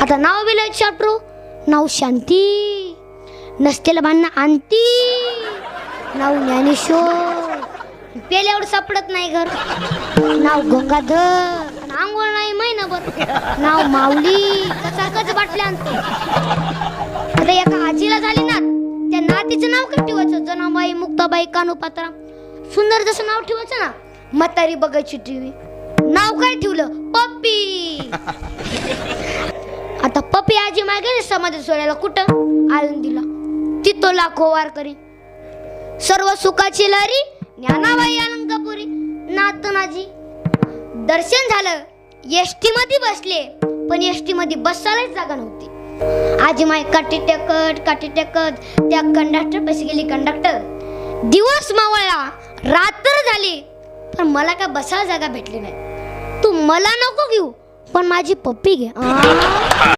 आता नाव विलय चाटरू, नाव शांती, नसतेला भांडणं आणती, नाव ज्ञानेश्वर, पेल्यावर सापडत नाही घर, नाव गंगाधर, आंघोळ नाही महिनाभर, नाव माऊली, सारखंच बाटल्या आणतो. आता एका आजीला झाली ना, त्या नातीचं नाव काय ठेवायचं? जनाबाई, मुक्ताबाई, कानूपात्रा, सुंदर जसं नाव ठेवायचं ना. म्हातारी बघायची टीव्ही, नाव काय ठेवलं? पप्पी. आता पप्पी आजी मागे समाधी सोडायला कुठं? आळंदीला. तिथं लाखो वारकरी, सर्व सुखाची लहरी, ज्ञानाबाई अलंकापुरी. नातनाजी दर्शन झालं, एसटी मध्ये बसले, पण एसटी मध्ये बसायलाच जागा नव्हती. आजी माय काठी टेकत त्या कंडक्टर पैसे गेली. कंडक्टर, दिवस मावळला, रात्र झाली, पण मला काय बसायला जागा भेटली नाही. तू मला नको घेऊ, पण माझी पप्पी घे.